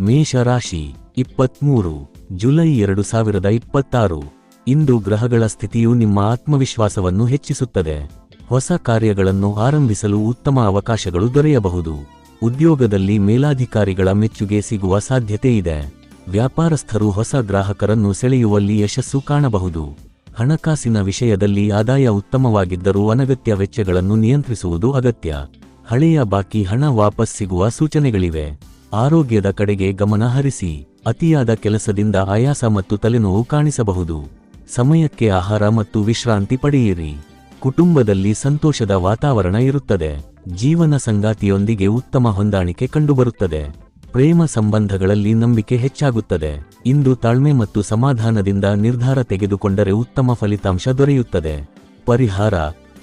ಮೇಷರಾಶಿ 23 ಜುಲೈ 2026. ಇಂದು ಗ್ರಹಗಳ ಸ್ಥಿತಿಯು ನಿಮ್ಮ ಆತ್ಮವಿಶ್ವಾಸವನ್ನು ಹೆಚ್ಚಿಸುತ್ತದೆ. ಹೊಸ ಕಾರ್ಯಗಳನ್ನು ಆರಂಭಿಸಲು ಉತ್ತಮ ಅವಕಾಶಗಳು ದೊರೆಯಬಹುದು. ಉದ್ಯೋಗದಲ್ಲಿ ಮೇಲಾಧಿಕಾರಿಗಳ ಮೆಚ್ಚುಗೆ ಸಿಗುವ ಸಾಧ್ಯತೆ ಇದೆ. ವ್ಯಾಪಾರಸ್ಥರು ಹೊಸ ಗ್ರಾಹಕರನ್ನು ಸೆಳೆಯುವಲ್ಲಿ ಯಶಸ್ಸು ಕಾಣಬಹುದು. ಹಣಕಾಸಿನ ವಿಷಯದಲ್ಲಿ ಆದಾಯ ಉತ್ತಮವಾಗಿದ್ದರೂ ಅನಗತ್ಯ ವೆಚ್ಚಗಳನ್ನು ನಿಯಂತ್ರಿಸುವುದು ಅಗತ್ಯ. ಹಳೆಯ ಬಾಕಿ ಹಣ ವಾಪಸ್ ಸಿಗುವ ಸೂಚನೆಗಳಿವೆ. ಆರೋಗ್ಯದ ಕಡೆಗೆ ಗಮನ ಹರಿಸಿ. ಅತಿಯಾದ ಕೆಲಸದಿಂದ ಆಯಾಸ ಮತ್ತು ತಲೆನೋವು ಕಾಣಿಸಬಹುದು. ಸಮಯಕ್ಕೆ ಆಹಾರ ಮತ್ತು ವಿಶ್ರಾಂತಿ ಪಡೆಯಿರಿ. ಕುಟುಂಬದಲ್ಲಿ ಸಂತೋಷದ ವಾತಾವರಣ ಇರುತ್ತದೆ. ಜೀವನ ಸಂಗಾತಿಯೊಂದಿಗೆ ಉತ್ತಮ ಹೊಂದಾಣಿಕೆ ಕಂಡುಬರುತ್ತದೆ. ಪ್ರೇಮ ಸಂಬಂಧಗಳಲ್ಲಿ ನಂಬಿಕೆ ಹೆಚ್ಚಾಗುತ್ತದೆ. ಇಂದು ತಾಳ್ಮೆ ಮತ್ತು ಸಮಾಧಾನದಿಂದ ನಿರ್ಧಾರ ತೆಗೆದುಕೊಂಡರೆ ಉತ್ತಮ ಫಲಿತಾಂಶ ದೊರೆಯುತ್ತದೆ. ಪರಿಹಾರ: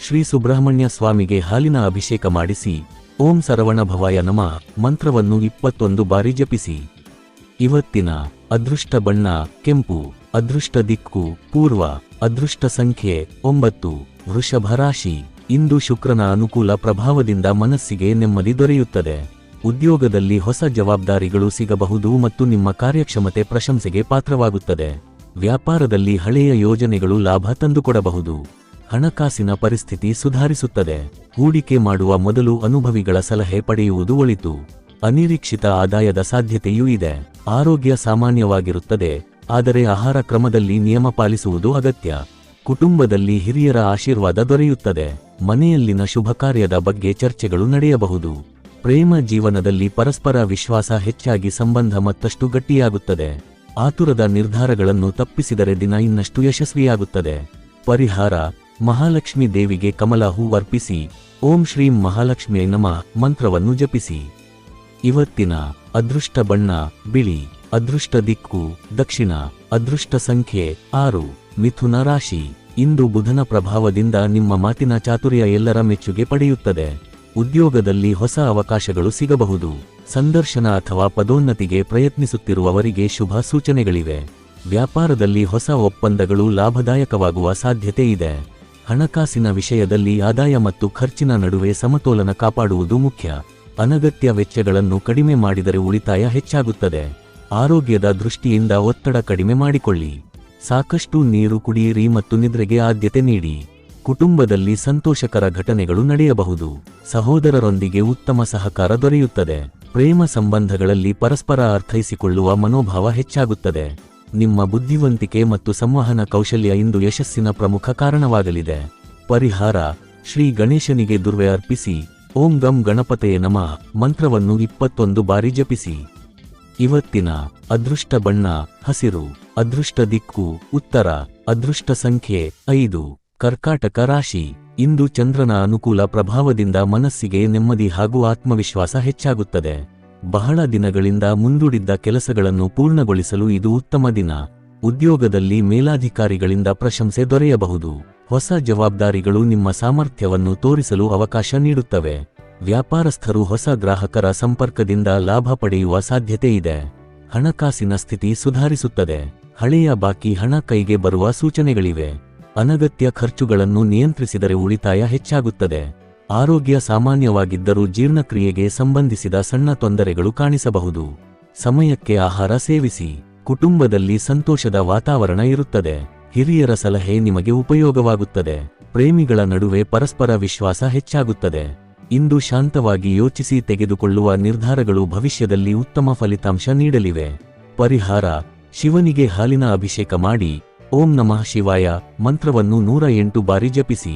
ಶ್ರೀ ಸುಬ್ರಹ್ಮಣ್ಯ ಸ್ವಾಮಿಗೆ ಹಾಲಿನ ಅಭಿಷೇಕ ಮಾಡಿಸಿ ಓಂ ಸರವಣ ಭವಾಯ ನಮಃ ಮಂತ್ರವನ್ನು 21 ಬಾರಿ ಜಪಿಸಿ. ಇವತ್ತಿನ ಅದೃಷ್ಟ ಬಣ್ಣ ಕೆಂಪು. ಅದೃಷ್ಟ ದಿಕ್ಕು ಪೂರ್ವ. ಅದೃಷ್ಟ ಸಂಖ್ಯೆ 9. ವೃಷಭ ರಾಶಿ. ಇಂದು ಶುಕ್ರನ ಅನುಕೂಲ ಪ್ರಭಾವದಿಂದ ಮನಸ್ಸಿಗೆ ನೆಮ್ಮದಿ ದೊರೆಯುತ್ತದೆ. ಉದ್ಯೋಗದಲ್ಲಿ ಹೊಸ ಜವಾಬ್ದಾರಿಗಳು ಸಿಗಬಹುದು ಮತ್ತು ನಿಮ್ಮ ಕಾರ್ಯಕ್ಷಮತೆ ಪ್ರಶಂಸೆಗೆ ಪಾತ್ರವಾಗುತ್ತದೆ. ವ್ಯಾಪಾರದಲ್ಲಿ ಹಳೆಯ ಯೋಜನೆಗಳು ಲಾಭ ತಂದುಕೊಡಬಹುದು. ಹಣಕಾಸಿನ ಪರಿಸ್ಥಿತಿ ಸುಧಾರಿಸುತ್ತದೆ. ಹೂಡಿಕೆ ಮಾಡುವ ಮೊದಲು ಅನುಭವಿಗಳ ಸಲಹೆ ಪಡೆಯುವುದು ಒಳಿತು. ಅನಿರೀಕ್ಷಿತ ಆದಾಯದ ಸಾಧ್ಯತೆಯೂ ಇದೆ. ಆರೋಗ್ಯ ಸಾಮಾನ್ಯವಾಗಿರುತ್ತದೆ, ಆದರೆ ಆಹಾರ ಕ್ರಮದಲ್ಲಿ ನಿಯಮ ಪಾಲಿಸುವುದು ಅಗತ್ಯ. ಕುಟುಂಬದಲ್ಲಿ ಹಿರಿಯರ ಆಶೀರ್ವಾದ ದೊರೆಯುತ್ತದೆ. ಮನೆಯಲ್ಲಿನ ಶುಭ ಕಾರ್ಯದ ಬಗ್ಗೆ ಚರ್ಚೆಗಳು ನಡೆಯಬಹುದು. ಪ್ರೇಮ ಜೀವನದಲ್ಲಿ ಪರಸ್ಪರ ವಿಶ್ವಾಸ ಹೆಚ್ಚಾಗಿ ಸಂಬಂಧ ಮತ್ತಷ್ಟು ಗಟ್ಟಿಯಾಗುತ್ತದೆ. ಆತುರದ ನಿರ್ಧಾರಗಳನ್ನು ತಪ್ಪಿಸಿದರೆ ದಿನ ಇನ್ನಷ್ಟು ಯಶಸ್ವಿಯಾಗುತ್ತದೆ. ಪರಿಹಾರ: ಮಹಾಲಕ್ಷ್ಮಿ ದೇವಿಗೆ ಕಮಲ ಹೂ ಅರ್ಪಿಸಿ ಓಂ ಶ್ರೀಂ ಮಹಾಲಕ್ಷ್ಮಿಯೈ ನಮಃ ಮಂತ್ರವನ್ನು ಜಪಿಸಿ. ಇವತ್ತಿನ ಅದೃಷ್ಟ ಬಣ್ಣ ಬಿಳಿ. ಅದೃಷ್ಟ ದಿಕ್ಕು ದಕ್ಷಿಣ. ಅದೃಷ್ಟ ಸಂಖ್ಯೆ 6. ಮಿಥುನ ರಾಶಿ. ಇಂದು ಬುಧನ ಪ್ರಭಾವದಿಂದ ನಿಮ್ಮ ಮಾತಿನ ಚಾತುರ್ಯ ಎಲ್ಲರ ಮೆಚ್ಚುಗೆ ಪಡೆಯುತ್ತದೆ. ಉದ್ಯೋಗದಲ್ಲಿ ಹೊಸ ಅವಕಾಶಗಳು ಸಿಗಬಹುದು. ಸಂದರ್ಶನ ಅಥವಾ ಪದೋನ್ನತಿಗೆ ಪ್ರಯತ್ನಿಸುತ್ತಿರುವವರಿಗೆ ಶುಭ ಸೂಚನೆಗಳಿವೆ. ವ್ಯಾಪಾರದಲ್ಲಿ ಹೊಸ ಒಪ್ಪಂದಗಳು ಲಾಭದಾಯಕವಾಗುವ ಸಾಧ್ಯತೆ ಇದೆ. ಹಣಕಾಸಿನ ವಿಷಯದಲ್ಲಿ ಆದಾಯ ಮತ್ತು ಖರ್ಚಿನ ನಡುವೆ ಸಮತೋಲನ ಕಾಪಾಡುವುದು ಮುಖ್ಯ. ಅನಗತ್ಯ ವೆಚ್ಚಗಳನ್ನು ಕಡಿಮೆ ಮಾಡಿದರೆ ಉಳಿತಾಯ ಹೆಚ್ಚಾಗುತ್ತದೆ. ಆರೋಗ್ಯದ ದೃಷ್ಟಿಯಿಂದ ಒತ್ತಡ ಕಡಿಮೆ ಮಾಡಿಕೊಳ್ಳಿ. ಸಾಕಷ್ಟು ನೀರು ಕುಡಿಯಿರಿ ಮತ್ತು ನಿದ್ರೆಗೆ ಆದ್ಯತೆ ನೀಡಿ. ಕುಟುಂಬದಲ್ಲಿ ಸಂತೋಷಕರ ಘಟನೆಗಳು ನಡೆಯಬಹುದು. ಸಹೋದರರೊಂದಿಗೆ ಉತ್ತಮ ಸಹಕಾರ ದೊರೆಯುತ್ತದೆ. ಪ್ರೇಮ ಸಂಬಂಧಗಳಲ್ಲಿ ಪರಸ್ಪರ ಅರ್ಥೈಸಿಕೊಳ್ಳುವ ಮನೋಭಾವ ಹೆಚ್ಚಾಗುತ್ತದೆ. ನಿಮ್ಮ ಬುದ್ಧಿವಂತಿಕೆ ಮತ್ತು ಸಂವಹನ ಕೌಶಲ್ಯ ಇಂದು ಯಶಸ್ಸಿನ ಪ್ರಮುಖ ಕಾರಣವಾಗಲಿದೆ. ಪರಿಹಾರ: ಶ್ರೀ ಗಣೇಶನಿಗೆ ದುರ್ವೆ ಅರ್ಪಿಸಿ ಓಂ ಗಂ ಗಣಪತಯೇ ನಮಃ ಮಂತ್ರವನ್ನು 21 ಬಾರಿ ಜಪಿಸಿ. ಇವತ್ತಿನ ಅದೃಷ್ಟ ಬಣ್ಣ ಹಸಿರು. ಅದೃಷ್ಟ ದಿಕ್ಕು ಉತ್ತರ. ಅದೃಷ್ಟ ಸಂಖ್ಯೆ 5. ಕರ್ಕಾಟಕ ರಾಶಿ. ಇಂದು ಚಂದ್ರನ ಅನುಕೂಲ ಪ್ರಭಾವದಿಂದ ಮನಸ್ಸಿಗೆ ನೆಮ್ಮದಿ ಹಾಗೂ ಆತ್ಮವಿಶ್ವಾಸ ಹೆಚ್ಚಾಗುತ್ತದೆ. ಬಹಳ ದಿನಗಳಿಂದ ಮುಂದೂಡಿದ್ದ ಕೆಲಸಗಳನ್ನು ಪೂರ್ಣಗೊಳಿಸಲು ಇದು ಉತ್ತಮ ದಿನ. ಉದ್ಯೋಗದಲ್ಲಿ ಮೇಲಾಧಿಕಾರಿಗಳಿಂದ ಪ್ರಶಂಸೆ ದೊರೆಯಬಹುದು. ಹೊಸ ಜವಾಬ್ದಾರಿಗಳು ನಿಮ್ಮ ಸಾಮರ್ಥ್ಯವನ್ನು ತೋರಿಸಲು ಅವಕಾಶ ನೀಡುತ್ತವೆ. ವ್ಯಾಪಾರಸ್ಥರು ಹೊಸ ಗ್ರಾಹಕರ ಸಂಪರ್ಕದಿಂದ ಲಾಭ ಪಡೆಯುವ ಸಾಧ್ಯತೆ ಇದೆ. ಹಣಕಾಸಿನ ಸ್ಥಿತಿ ಸುಧಾರಿಸುತ್ತದೆ. ಹಳೆಯ ಬಾಕಿ ಹಣ ಕೈಗೆ ಬರುವ ಸೂಚನೆಗಳಿವೆ. ಅನಗತ್ಯ ಖರ್ಚುಗಳನ್ನು ನಿಯಂತ್ರಿಸಿದರೆ ಉಳಿತಾಯ ಹೆಚ್ಚಾಗುತ್ತದೆ. ಆರೋಗ್ಯ ಸಾಮಾನ್ಯವಾಗಿದ್ದರೂ ಜೀರ್ಣಕ್ರಿಯೆಗೆ ಸಂಬಂಧಿಸಿದ ಸಣ್ಣ ತೊಂದರೆಗಳು ಕಾಣಿಸಬಹುದು. ಸಮಯಕ್ಕೆ ಆಹಾರ ಸೇವಿಸಿ. ಕುಟುಂಬದಲ್ಲಿ ಸಂತೋಷದ ವಾತಾವರಣ ಇರುತ್ತದೆ. ಹಿರಿಯರ ಸಲಹೆ ನಿಮಗೆ ಉಪಯೋಗವಾಗುತ್ತದೆ. ಪ್ರೇಮಿಗಳ ನಡುವೆ ಪರಸ್ಪರ ವಿಶ್ವಾಸ ಹೆಚ್ಚಾಗುತ್ತದೆ. ಇಂದು ಶಾಂತವಾಗಿ ಯೋಚಿಸಿ ತೆಗೆದುಕೊಳ್ಳುವ ನಿರ್ಧಾರಗಳು ಭವಿಷ್ಯದಲ್ಲಿ ಉತ್ತಮ ಫಲಿತಾಂಶ ನೀಡಲಿವೆ. ಪರಿಹಾರ: ಶಿವನಿಗೆ ಹಾಲಿನ ಅಭಿಷೇಕ ಮಾಡಿ ಓಂ ನಮಃ ಶಿವಾಯ ಮಂತ್ರವನ್ನು 108 ಬಾರಿ ಜಪಿಸಿ.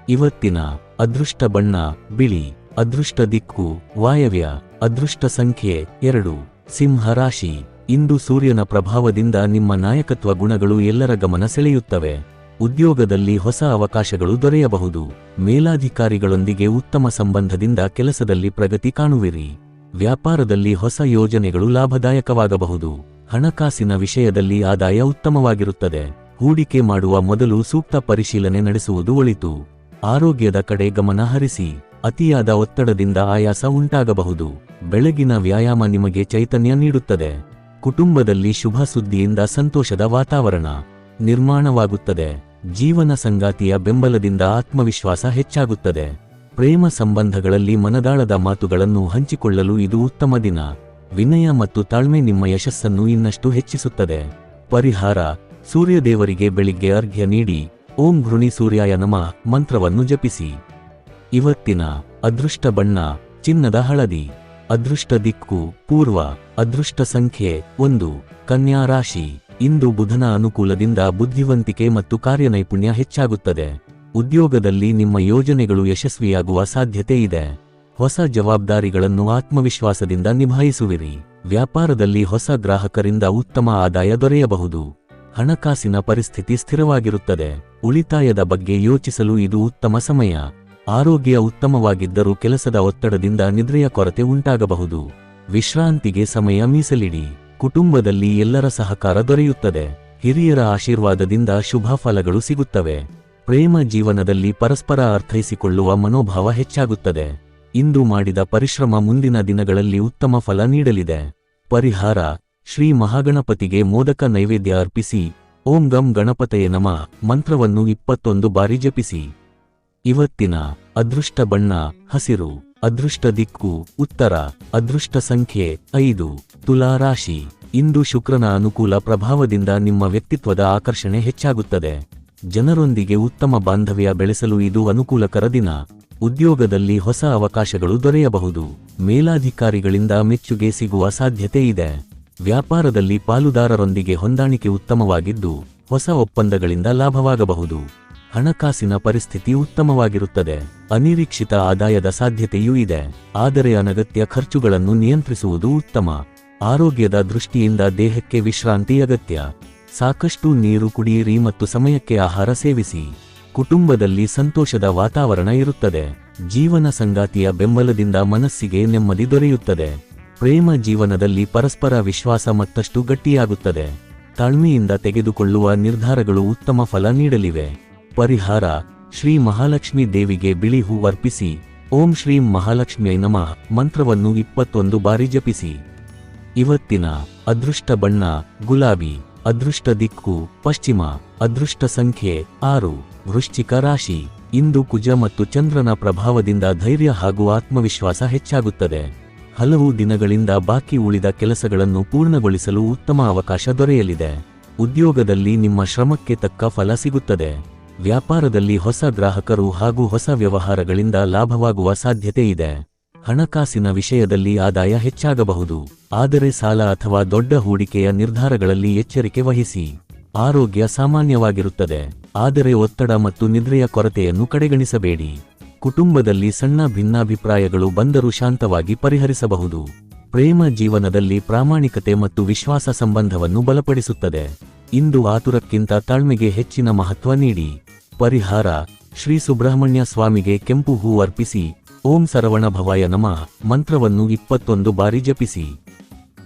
ಇವತ್ತಿನ ಅದೃಷ್ಟ ಬಣ್ಣ ಬಿಳಿ. ಅದೃಷ್ಟ ದಿಕ್ಕು ವಾಯವ್ಯ. ಅದೃಷ್ಟ ಸಂಖ್ಯೆ 2. ಸಿಂಹ ರಾಶಿ. ಇಂದು ಸೂರ್ಯನ ಪ್ರಭಾವದಿಂದ ನಿಮ್ಮ ನಾಯಕತ್ವ ಗುಣಗಳು ಎಲ್ಲರ ಗಮನ ಸೆಳೆಯುತ್ತವೆ. ಉದ್ಯೋಗದಲ್ಲಿ ಹೊಸ ಅವಕಾಶಗಳು ದೊರೆಯಬಹುದು. ಮೇಲಾಧಿಕಾರಿಗಳೊಂದಿಗೆ ಉತ್ತಮ ಸಂಬಂಧದಿಂದ ಕೆಲಸದಲ್ಲಿ ಪ್ರಗತಿ ಕಾಣುವಿರಿ. ವ್ಯಾಪಾರದಲ್ಲಿ ಹೊಸ ಯೋಜನೆಗಳು ಲಾಭದಾಯಕವಾಗಬಹುದು. ಹಣಕಾಸಿನ ವಿಷಯದಲ್ಲಿ ಆದಾಯ ಉತ್ತಮವಾಗಿರುತ್ತದೆ. ಹೂಡಿಕೆ ಮಾಡುವ ಮೊದಲು ಸೂಕ್ತ ಪರಿಶೀಲನೆ ನಡೆಸುವುದು ಒಳಿತು. ಆರೋಗ್ಯದ ಕಡೆ ಗಮನ ಹರಿಸಿ. ಅತಿಯಾದ ಒತ್ತಡದಿಂದ ಆಯಾಸ ಉಂಟಾಗಬಹುದು. ಬೆಳಗಿನ ವ್ಯಾಯಾಮ ನಿಮಗೆ ಚೈತನ್ಯ ನೀಡುತ್ತದೆ. ಕುಟುಂಬದಲ್ಲಿ ಶುಭ ಸುದ್ದಿಯಿಂದ ಸಂತೋಷದ ವಾತಾವರಣ ನಿರ್ಮಾಣವಾಗುತ್ತದೆ. ಜೀವನ ಸಂಗಾತಿಯ ಬೆಂಬಲದಿಂದ ಆತ್ಮವಿಶ್ವಾಸ ಹೆಚ್ಚಾಗುತ್ತದೆ. ಪ್ರೇಮ ಸಂಬಂಧಗಳಲ್ಲಿ ಮನದಾಳದ ಮಾತುಗಳನ್ನು ಹಂಚಿಕೊಳ್ಳಲು ಇದು ಉತ್ತಮ ದಿನ. ವಿನಯ ಮತ್ತು ತಾಳ್ಮೆ ನಿಮ್ಮ ಯಶಸ್ಸನ್ನು ಇನ್ನಷ್ಟು ಹೆಚ್ಚಿಸುತ್ತದೆ. ಪರಿಹಾರ: ಸೂರ್ಯದೇವರಿಗೆ ಬೆಳಿಗ್ಗೆ ಅರ್ಘ್ಯ ನೀಡಿ ಓಂ ಘೃಣಿ ಸೂರ್ಯಾಯ ನಮಃ ಮಂತ್ರವನ್ನು ಜಪಿಸಿ. ಇವತ್ತಿನ ಅದೃಷ್ಟ ಬಣ್ಣ ಚಿನ್ನದ ಹಳದಿ. ಅದೃಷ್ಟ ದಿಕ್ಕು ಪೂರ್ವ. ಅದೃಷ್ಟ ಸಂಖ್ಯೆ 1. ಕನ್ಯಾ ರಾಶಿ. ಇಂದು ಬುಧನ ಅನುಕೂಲದಿಂದ ಬುದ್ಧಿವಂತಿಕೆ ಮತ್ತು ಕಾರ್ಯನೈಪುಣ್ಯ ಹೆಚ್ಚಾಗುತ್ತದೆ. ಉದ್ಯೋಗದಲ್ಲಿ ನಿಮ್ಮ ಯೋಜನೆಗಳು ಯಶಸ್ವಿಯಾಗುವ ಸಾಧ್ಯತೆ ಇದೆ. ಹೊಸ ಜವಾಬ್ದಾರಿಗಳನ್ನು ಆತ್ಮವಿಶ್ವಾಸದಿಂದ ನಿಭಾಯಿಸುವಿರಿ. ವ್ಯಾಪಾರದಲ್ಲಿ ಹೊಸ ಗ್ರಾಹಕರಿಂದ ಉತ್ತಮ ಆದಾಯ ದೊರೆಯಬಹುದು. ಹಣಕಾಸಿನ ಪರಿಸ್ಥಿತಿ ಸ್ಥಿರವಾಗಿರುತ್ತದೆ. ಉಳಿತಾಯದ ಬಗ್ಗೆ ಯೋಚಿಸಲು ಇದು ಉತ್ತಮ ಸಮಯ. ಆರೋಗ್ಯ ಉತ್ತಮವಾಗಿದ್ದರೂ ಕೆಲಸದ ಒತ್ತಡದಿಂದ ನಿದ್ರೆಯ ಕೊರತೆ ಉಂಟಾಗಬಹುದು. ವಿಶ್ರಾಂತಿಗೆ ಸಮಯ ಮೀಸಲಿಡಿ. ಕುಟುಂಬದಲ್ಲಿ ಎಲ್ಲರ ಸಹಕಾರ ದೊರೆಯುತ್ತದೆ. ಹಿರಿಯರ ಆಶೀರ್ವಾದದಿಂದ ಶುಭ ಫಲಗಳು ಸಿಗುತ್ತವೆ. ಪ್ರೇಮ ಜೀವನದಲ್ಲಿ ಪರಸ್ಪರ ಅರ್ಥೈಸಿಕೊಳ್ಳುವ ಮನೋಭಾವ ಹೆಚ್ಚಾಗುತ್ತದೆ. ಇಂದು ಮಾಡಿದ ಪರಿಶ್ರಮ ಮುಂದಿನ ದಿನಗಳಲ್ಲಿ ಉತ್ತಮ ಫಲ ನೀಡಲಿದೆ. ಪರಿಹಾರ: ಶ್ರೀ ಮಹಾಗಣಪತಿಗೆ ಮೋದಕ ನೈವೇದ್ಯ ಅರ್ಪಿಸಿ ಓಂ ಗಂ ಗಣಪತಯೇ ನಮಃ ಮಂತ್ರವನ್ನು 21 ಬಾರಿ ಜಪಿಸಿ. ಇವತ್ತಿನ ಅದೃಷ್ಟ ಬಣ್ಣ ಹಸಿರು. ಅದೃಷ್ಟ ದಿಕ್ಕು ಉತ್ತರ. ಅದೃಷ್ಟ ಸಂಖ್ಯೆ 5. ತುಲಾ ರಾಶಿ. ಇಂದು ಶುಕ್ರನ ಅನುಕೂಲ ಪ್ರಭಾವದಿಂದ ನಿಮ್ಮ ವ್ಯಕ್ತಿತ್ವದ ಆಕರ್ಷಣೆ ಹೆಚ್ಚಾಗುತ್ತದೆ. ಜನರೊಂದಿಗೆ ಉತ್ತಮ ಬಾಂಧವ್ಯ ಬೆಳೆಸಲು ಇದು ಅನುಕೂಲಕರ ದಿನ. ಉದ್ಯೋಗದಲ್ಲಿ ಹೊಸ ಅವಕಾಶಗಳು ದೊರೆಯಬಹುದು. ಮೇಲಾಧಿಕಾರಿಗಳಿಂದ ಮೆಚ್ಚುಗೆ ಸಿಗುವ ಸಾಧ್ಯತೆ ಇದೆ. ವ್ಯಾಪಾರದಲ್ಲಿ ಪಾಲುದಾರರೊಂದಿಗೆ ಹೊಂದಾಣಿಕೆ ಉತ್ತಮವಾಗಿದ್ದು ಹೊಸ ಒಪ್ಪಂದಗಳಿಂದ ಲಾಭವಾಗಬಹುದು. ಹಣಕಾಸಿನ ಪರಿಸ್ಥಿತಿ ಉತ್ತಮವಾಗಿರುತ್ತದೆ. ಅನಿರೀಕ್ಷಿತ ಆದಾಯದ ಸಾಧ್ಯತೆಯೂ ಇದೆ. ಆದರೆ ಅನಗತ್ಯ ಖರ್ಚುಗಳನ್ನು ನಿಯಂತ್ರಿಸುವುದು ಉತ್ತಮ. ಆರೋಗ್ಯದ ದೃಷ್ಟಿಯಿಂದ ದೇಹಕ್ಕೆ ವಿಶ್ರಾಂತಿ ಅಗತ್ಯ. ಸಾಕಷ್ಟು ನೀರು ಕುಡಿಯಿರಿ ಮತ್ತು ಸಮಯಕ್ಕೆ ಆಹಾರ ಸೇವಿಸಿ. ಕುಟುಂಬದಲ್ಲಿ ಸಂತೋಷದ ವಾತಾವರಣ ಇರುತ್ತದೆ. ಜೀವನ ಸಂಗಾತಿಯ ಬೆಂಬಲದಿಂದ ಮನಸ್ಸಿಗೆ ನೆಮ್ಮದಿ ದೊರೆಯುತ್ತದೆ. ಪ್ರೇಮ ಜೀವನದಲ್ಲಿ ಪರಸ್ಪರ ವಿಶ್ವಾಸ ಮತ್ತಷ್ಟು ಗಟ್ಟಿಯಾಗುತ್ತದೆ. ತಾಳ್ಮೆಯಿಂದ ತೆಗೆದುಕೊಳ್ಳುವ ನಿರ್ಧಾರಗಳು ಉತ್ತಮ ಫಲ ನೀಡಲಿವೆ. ಪರಿಹಾರ: ಶ್ರೀ ಮಹಾಲಕ್ಷ್ಮೀ ದೇವಿಗೆ ಬಿಳಿ ಹೂ ಅರ್ಪಿಸಿ ಓಂ ಶ್ರೀಂ ಮಹಾಲಕ್ಷ್ಮಿಯೈ ನಮಃ ಮಂತ್ರವನ್ನು 21 ಬಾರಿ ಜಪಿಸಿ. ಇವತ್ತಿನ ಅದೃಷ್ಟ ಬಣ್ಣ ಗುಲಾಬಿ. ಅದೃಷ್ಟ ದಿಕ್ಕು ಪಶ್ಚಿಮ. ಅದೃಷ್ಟ ಸಂಖ್ಯೆ 6. ವೃಶ್ಚಿಕ ರಾಶಿ. ಇಂದು ಕುಜ ಮತ್ತು ಚಂದ್ರನ ಪ್ರಭಾವದಿಂದ ಧೈರ್ಯ ಹಾಗೂ ಆತ್ಮವಿಶ್ವಾಸ ಹೆಚ್ಚಾಗುತ್ತದೆ. ಹಲವು ದಿನಗಳಿಂದ ಬಾಕಿ ಉಳಿದ ಕೆಲಸಗಳನ್ನು ಪೂರ್ಣಗೊಳಿಸಲು ಉತ್ತಮ ಅವಕಾಶ ದೊರೆಯಲಿದೆ. ಉದ್ಯೋಗದಲ್ಲಿ ನಿಮ್ಮ ಶ್ರಮಕ್ಕೆ ತಕ್ಕ ಫಲ ಸಿಗುತ್ತದೆ. ವ್ಯಾಪಾರದಲ್ಲಿ ಹೊಸ ಗ್ರಾಹಕರು ಹಾಗೂ ಹೊಸ ವ್ಯವಹಾರಗಳಿಂದ ಲಾಭವಾಗುವ ಸಾಧ್ಯತೆ ಇದೆ. ಹಣಕಾಸಿನ ವಿಷಯದಲ್ಲಿ ಆದಾಯ ಹೆಚ್ಚಾಗಬಹುದು. ಆದರೆ ಸಾಲ ಅಥವಾ ದೊಡ್ಡ ಹೂಡಿಕೆಯ ನಿರ್ಧಾರಗಳಲ್ಲಿ ಎಚ್ಚರಿಕೆ ವಹಿಸಿ. ಆರೋಗ್ಯ ಸಾಮಾನ್ಯವಾಗಿರುತ್ತದೆ. ಆದರೆ ಒತ್ತಡ ಮತ್ತು ನಿದ್ರೆಯ ಕೊರತೆಯನ್ನು ಕಡೆಗಣಿಸಬೇಡಿ. ಕುಟುಂಬದಲ್ಲಿ ಸಣ್ಣ ಭಿನ್ನಾಭಿಪ್ರಾಯಗಳು ಬಂದರೂ ಶಾಂತವಾಗಿ ಪರಿಹರಿಸಬಹುದು. ಪ್ರೇಮ ಜೀವನದಲ್ಲಿ ಪ್ರಾಮಾಣಿಕತೆ ಮತ್ತು ವಿಶ್ವಾಸ ಸಂಬಂಧವನ್ನು ಬಲಪಡಿಸುತ್ತದೆ. ಇಂದು ಆತುರಕ್ಕಿಂತ ತಾಳ್ಮೆಗೆ ಹೆಚ್ಚಿನ ಮಹತ್ವ ನೀಡಿ. ಪರಿಹಾರ: ಶ್ರೀ ಸುಬ್ರಹ್ಮಣ್ಯ ಸ್ವಾಮಿಗೆ ಕೆಂಪು ಹೂ ಅರ್ಪಿಸಿ ಓಂ ಸರವಣ ಭವಾಯ ನಮಃ ಮಂತ್ರವನ್ನು 21 ಬಾರಿ ಜಪಿಸಿ.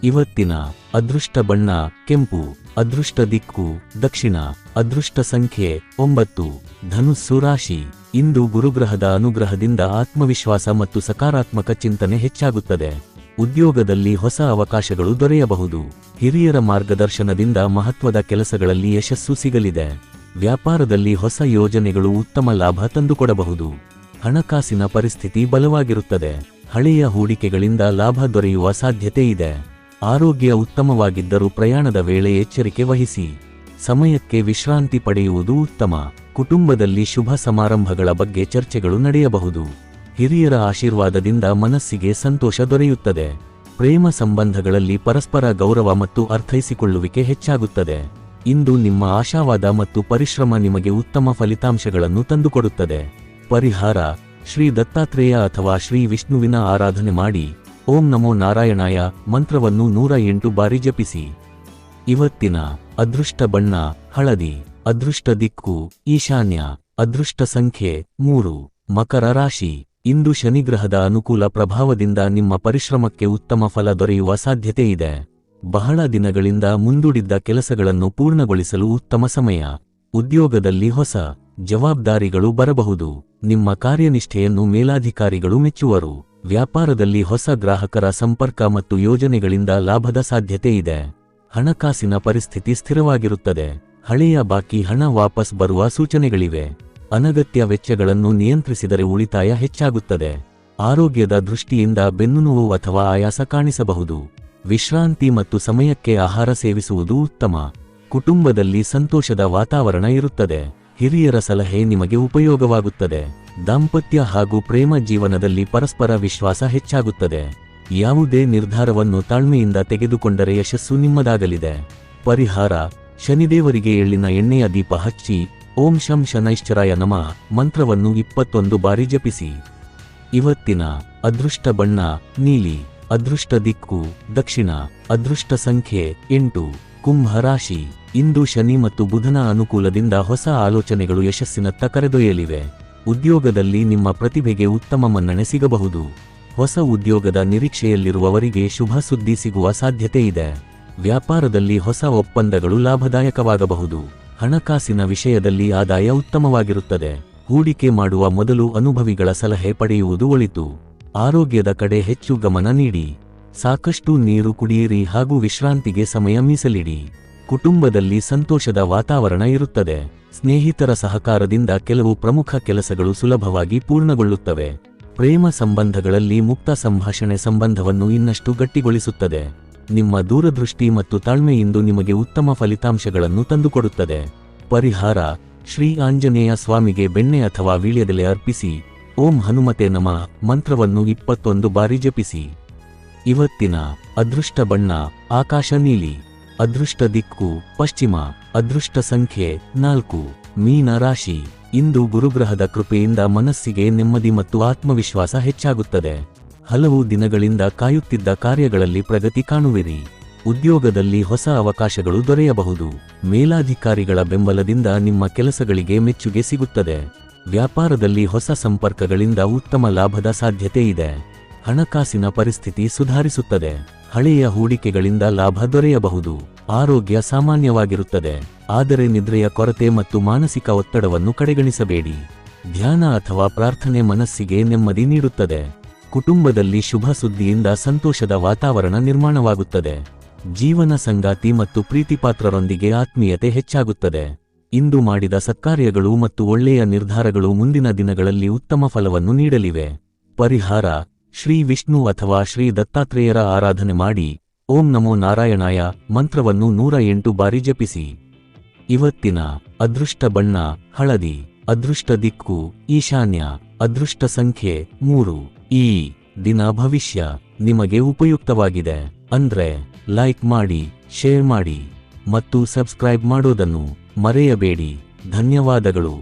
ಇವತ್ತಿನ ಅದೃಷ್ಟ ಬಣ್ಣ ಕೆಂಪು. ಅದೃಷ್ಟ ದಿಕ್ಕು ದಕ್ಷಿಣ. ಅದೃಷ್ಟ ಸಂಖ್ಯೆ 9. ಧನುಸ್ಸು ರಾಶಿ. ಇಂದು ಗುರುಗ್ರಹದ ಅನುಗ್ರಹದಿಂದ ಆತ್ಮವಿಶ್ವಾಸ ಮತ್ತು ಸಕಾರಾತ್ಮಕ ಚಿಂತನೆ ಹೆಚ್ಚಾಗುತ್ತದೆ. ಉದ್ಯೋಗದಲ್ಲಿ ಹೊಸ ಅವಕಾಶಗಳು ದೊರೆಯಬಹುದು. ಹಿರಿಯರ ಮಾರ್ಗದರ್ಶನದಿಂದ ಮಹತ್ವದ ಕೆಲಸಗಳಲ್ಲಿ ಯಶಸ್ಸು ಸಿಗಲಿದೆ. ವ್ಯಾಪಾರದಲ್ಲಿ ಹೊಸ ಯೋಜನೆಗಳು ಉತ್ತಮ ಲಾಭ ತಂದುಕೊಡಬಹುದು. ಹಣಕಾಸಿನ ಪರಿಸ್ಥಿತಿ ಬಲವಾಗಿರುತ್ತದೆ. ಹಳೆಯ ಹೂಡಿಕೆಗಳಿಂದ ಲಾಭ ದೊರೆಯುವ ಸಾಧ್ಯತೆ ಇದೆ. ಆರೋಗ್ಯ ಉತ್ತಮವಾಗಿದ್ದರೂ ಪ್ರಯಾಣದ ವೇಳೆ ಎಚ್ಚರಿಕೆ ವಹಿಸಿ. ಸಮಯಕ್ಕೆ ವಿಶ್ರಾಂತಿ ಪಡೆಯುವುದು ಉತ್ತಮ. ಕುಟುಂಬದಲ್ಲಿ ಶುಭ ಸಮಾರಂಭಗಳ ಬಗ್ಗೆ ಚರ್ಚೆಗಳು ನಡೆಯಬಹುದು. ಹಿರಿಯರ ಆಶೀರ್ವಾದದಿಂದ ಮನಸ್ಸಿಗೆ ಸಂತೋಷ ದೊರೆಯುತ್ತದೆ. ಪ್ರೇಮ ಸಂಬಂಧಗಳಲ್ಲಿ ಪರಸ್ಪರ ಗೌರವ ಮತ್ತು ಅರ್ಥೈಸಿಕೊಳ್ಳುವಿಕೆ ಹೆಚ್ಚಾಗುತ್ತದೆ. ಇಂದು ನಿಮ್ಮ ಆಶಾವಾದ ಮತ್ತು ಪರಿಶ್ರಮ ನಿಮಗೆ ಉತ್ತಮ ಫಲಿತಾಂಶಗಳನ್ನು ತಂದುಕೊಡುತ್ತದೆ. ಪರಿಹಾರ: ಶ್ರೀ ದತ್ತಾತ್ರೇಯ ಅಥವಾ ಶ್ರೀ ವಿಷ್ಣುವಿನ ಆರಾಧನೆ ಮಾಡಿ ಓಂ ನಮೋ ನಾರಾಯಣಾಯ ಮಂತ್ರವನ್ನು 108 ಬಾರಿ ಜಪಿಸಿ. ಇವತ್ತಿನ ಅದೃಷ್ಟ ಬಣ್ಣ ಹಳದಿ. ಅದೃಷ್ಟ ದಿಕ್ಕು ಈಶಾನ್ಯ. ಅದೃಷ್ಟ ಸಂಖ್ಯೆ 3. ಮಕರ ರಾಶಿ. ಇಂದು ಶನಿಗ್ರಹದ ಅನುಕೂಲ ಪ್ರಭಾವದಿಂದ ನಿಮ್ಮ ಪರಿಶ್ರಮಕ್ಕೆ ಉತ್ತಮ ಫಲ ದೊರೆಯುವ ಸಾಧ್ಯತೆ ಇದೆ. ಬಹಳ ದಿನಗಳಿಂದ ಮುಂದೂಡಿದ್ದ ಕೆಲಸಗಳನ್ನು ಪೂರ್ಣಗೊಳಿಸಲು ಉತ್ತಮ ಸಮಯ. ಉದ್ಯೋಗದಲ್ಲಿ ಹೊಸ ಜವಾಬ್ದಾರಿಗಳು ಬರಬಹುದು. ನಿಮ್ಮ ಕಾರ್ಯನಿಷ್ಠೆಯನ್ನು ಮೇಲಾಧಿಕಾರಿಗಳು ಮೆಚ್ಚುವರು. ವ್ಯಾಪಾರದಲ್ಲಿ ಹೊಸ ಗ್ರಾಹಕರ ಸಂಪರ್ಕ ಮತ್ತು ಯೋಜನೆಗಳಿಂದ ಲಾಭದ ಸಾಧ್ಯತೆ ಇದೆ. ಹಣಕಾಸಿನ ಪರಿಸ್ಥಿತಿ ಸ್ಥಿರವಾಗಿರುತ್ತದೆ. ಹಳೆಯ ಬಾಕಿ ಹಣ ವಾಪಸ್ ಬರುವ ಸೂಚನೆಗಳಿವೆ. ಅನಗತ್ಯ ವೆಚ್ಚಗಳನ್ನು ನಿಯಂತ್ರಿಸಿದರೆ ಉಳಿತಾಯ ಹೆಚ್ಚಾಗುತ್ತದೆ. ಆರೋಗ್ಯದ ದೃಷ್ಟಿಯಿಂದ ಬೆನ್ನುನೋವು ಅಥವಾ ಆಯಾಸ ಕಾಣಿಸಬಹುದು. ವಿಶ್ರಾಂತಿ ಮತ್ತು ಸಮಯಕ್ಕೆ ಆಹಾರ ಸೇವಿಸುವುದು ಉತ್ತಮ. ಕುಟುಂಬದಲ್ಲಿ ಸಂತೋಷದ ವಾತಾವರಣ ಇರುತ್ತದೆ. ಹಿರಿಯರ ಸಲಹೆ ನಿಮಗೆ ಉಪಯೋಗವಾಗುತ್ತದೆ. ದಾಂಪತ್ಯ ಹಾಗೂ ಪ್ರೇಮ ಜೀವನದಲ್ಲಿ ಪರಸ್ಪರ ವಿಶ್ವಾಸ ಹೆಚ್ಚಾಗುತ್ತದೆ. ಯಾವುದೇ ನಿರ್ಧಾರವನ್ನು ತಾಳ್ಮೆಯಿಂದ ತೆಗೆದುಕೊಂಡರೆ ಯಶಸ್ಸು ನಿಮ್ಮದಾಗಲಿದೆ. ಪರಿಹಾರ: ಶನಿದೇವರಿಗೆ ಎಳ್ಳಿನ ಎಣ್ಣೆಯ ದೀಪ ಹಚ್ಚಿ ಓಂ ಶಂ ಶನೈಶ್ಚರಾಯ ನಮಃ ಮಂತ್ರವನ್ನು 21 ಬಾರಿ ಜಪಿಸಿ. ಇವತ್ತಿನ ಅದೃಷ್ಟ ಬಣ್ಣ ನೀಲಿ. ಅದೃಷ್ಟ ದಿಕ್ಕು ದಕ್ಷಿಣ. ಅದೃಷ್ಟ ಸಂಖ್ಯೆ 8. ಕುಂಭ ರಾಶಿ. ಇಂದು ಶನಿ ಮತ್ತು ಬುಧನ ಅನುಕೂಲದಿಂದ ಹೊಸ ಆಲೋಚನೆಗಳು ಯಶಸ್ಸಿನತ್ತ ಕರೆದೊಯ್ಯಲಿವೆ. ಉದ್ಯೋಗದಲ್ಲಿ ನಿಮ್ಮ ಪ್ರತಿಭೆಗೆ ಉತ್ತಮ ಮನ್ನಣೆ ಸಿಗಬಹುದು. ಹೊಸ ಉದ್ಯೋಗದ ನಿರೀಕ್ಷೆಯಲ್ಲಿರುವವರಿಗೆ ಶುಭ ಸುದ್ದಿ ಸಿಗುವ ಸಾಧ್ಯತೆ ಇದೆ. ವ್ಯಾಪಾರದಲ್ಲಿ ಹೊಸ ಒಪ್ಪಂದಗಳು ಲಾಭದಾಯಕವಾಗಬಹುದು. ಹಣಕಾಸಿನ ವಿಷಯದಲ್ಲಿ ಆದಾಯ ಉತ್ತಮವಾಗಿರುತ್ತದೆ. ಹೂಡಿಕೆ ಮಾಡುವ ಮೊದಲು ಅನುಭವಿಗಳ ಸಲಹೆ ಪಡೆಯುವುದು ಒಳಿತು. ಆರೋಗ್ಯದ ಕಡೆ ಹೆಚ್ಚು ಗಮನ ನೀಡಿ. ಸಾಕಷ್ಟು ನೀರು ಕುಡಿಯಿರಿ ಹಾಗೂ ವಿಶ್ರಾಂತಿಗೆ ಸಮಯ ಮೀಸಲಿಡಿ. ಕುಟುಂಬದಲ್ಲಿ ಸಂತೋಷದ ವಾತಾವರಣ ಇರುತ್ತದೆ. ಸ್ನೇಹಿತರ ಸಹಕಾರದಿಂದ ಕೆಲವು ಪ್ರಮುಖ ಕೆಲಸಗಳು ಸುಲಭವಾಗಿ ಪೂರ್ಣಗೊಳ್ಳುತ್ತವೆ. ಪ್ರೇಮ ಸಂಬಂಧಗಳಲ್ಲಿ ಮುಕ್ತ ಸಂಭಾಷಣೆ ಸಂಬಂಧವನ್ನು ಇನ್ನಷ್ಟು ಗಟ್ಟಿಗೊಳಿಸುತ್ತದೆ. ನಿಮ್ಮ ದೂರದೃಷ್ಟಿ ಮತ್ತು ತಾಳ್ಮೆ ಇಂದು ನಿಮಗೆ ಉತ್ತಮ ಫಲಿತಾಂಶಗಳನ್ನು ತಂದುಕೊಡುತ್ತದೆ. ಪರಿಹಾರ: ಶ್ರೀ ಆಂಜನೇಯ ಸ್ವಾಮಿಗೆ ಬೆಣ್ಣೆ ಅಥವಾ ವೀಳ್ಯದೆಲೆ ಅರ್ಪಿಸಿ ಓಂ ಹನುಮತೆ ನಮಃ ಮಂತ್ರವನ್ನು 21 ಬಾರಿ ಜಪಿಸಿ. ಇವತ್ತಿನ ಅದೃಷ್ಟ ಬಣ್ಣ ಆಕಾಶ ನೀಲಿ. ಅದೃಷ್ಟ ದಿಕ್ಕು ಪಶ್ಚಿಮ. ಅದೃಷ್ಟ ಸಂಖ್ಯೆ 4. ಮೀನ ರಾಶಿ. ಇಂದು ಗುರುಗ್ರಹದ ಕೃಪೆಯಿಂದ ಮನಸ್ಸಿಗೆ ನೆಮ್ಮದಿ ಮತ್ತು ಆತ್ಮವಿಶ್ವಾಸ ಹೆಚ್ಚಾಗುತ್ತದೆ. ಹಲವು ದಿನಗಳಿಂದ ಕಾಯುತ್ತಿದ್ದ ಕಾರ್ಯಗಳಲ್ಲಿ ಪ್ರಗತಿ ಕಾಣುವಿರಿ. ಉದ್ಯೋಗದಲ್ಲಿ ಹೊಸ ಅವಕಾಶಗಳು ದೊರೆಯಬಹುದು. ಮೇಲಾಧಿಕಾರಿಗಳ ಬೆಂಬಲದಿಂದ ನಿಮ್ಮ ಕೆಲಸಗಳಿಗೆ ಮೆಚ್ಚುಗೆ ಸಿಗುತ್ತದೆ. ವ್ಯಾಪಾರದಲ್ಲಿ ಹೊಸ ಸಂಪರ್ಕಗಳಿಂದ ಉತ್ತಮ ಲಾಭದ ಸಾಧ್ಯತೆ ಇದೆ. ಹಣಕಾಸಿನ ಪರಿಸ್ಥಿತಿ ಸುಧಾರಿಸುತ್ತದೆ. ಹಳೆಯ ಹೂಡಿಕೆಗಳಿಂದ ಲಾಭ ದೊರೆಯಬಹುದು. ಆರೋಗ್ಯ ಸಾಮಾನ್ಯವಾಗಿರುತ್ತದೆ. ಆದರೆ ನಿದ್ರೆಯ ಕೊರತೆ ಮತ್ತು ಮಾನಸಿಕ ಒತ್ತಡವನ್ನು ಕಡೆಗಣಿಸಬೇಡಿ. ಧ್ಯಾನ ಅಥವಾ ಪ್ರಾರ್ಥನೆ ಮನಸ್ಸಿಗೆ ನೆಮ್ಮದಿ ನೀಡುತ್ತದೆ. ಕುಟುಂಬದಲ್ಲಿ ಶುಭ ಸುದ್ದಿಯಿಂದ ಸಂತೋಷದ ವಾತಾವರಣ ನಿರ್ಮಾಣವಾಗುತ್ತದೆ. ಜೀವನ ಸಂಗಾತಿ ಮತ್ತು ಪ್ರೀತಿಪಾತ್ರರೊಂದಿಗೆ ಆತ್ಮೀಯತೆ ಹೆಚ್ಚಾಗುತ್ತದೆ. ಇಂದು ಮಾಡಿದ ಸತ್ಕಾರ್ಯಗಳು ಮತ್ತು ಒಳ್ಳೆಯ ನಿರ್ಧಾರಗಳು ಮುಂದಿನ ದಿನಗಳಲ್ಲಿ ಉತ್ತಮ ಫಲವನ್ನು ನೀಡಲಿವೆ. ಪರಿಹಾರ: ಶ್ರೀ ವಿಷ್ಣು ಅಥವಾ ಶ್ರೀ ದತ್ತಾತ್ರೇಯರ ಆರಾಧನೆ ಮಾಡಿ ಓಂ ನಮೋ ನಾರಾಯಣಾಯ ಮಂತ್ರವನ್ನು 108 ಬಾರಿ ಜಪಿಸಿ. ಇವತ್ತಿನ ಅದೃಷ್ಟ ಬಣ್ಣ ಹಳದಿ. ಅದೃಷ್ಟ ದಿಕ್ಕು ಈಶಾನ್ಯ. ಅದೃಷ್ಟ ಸಂಖ್ಯೆ 3. ಈ ದಿನ ಭವಿಷ್ಯ ನಿಮಗೆ ಉಪಯುಕ್ತವಾಗಿದೆ ಅಂದ್ರೆ ಲೈಕ್ ಮಾಡಿ, ಶೇರ್ ಮಾಡಿ ಮತ್ತು ಸಬ್ಸ್ಕ್ರೈಬ್ ಮಾಡೋದನ್ನು ಮರೆಯಬೇಡಿ. ಧನ್ಯವಾದಗಳು.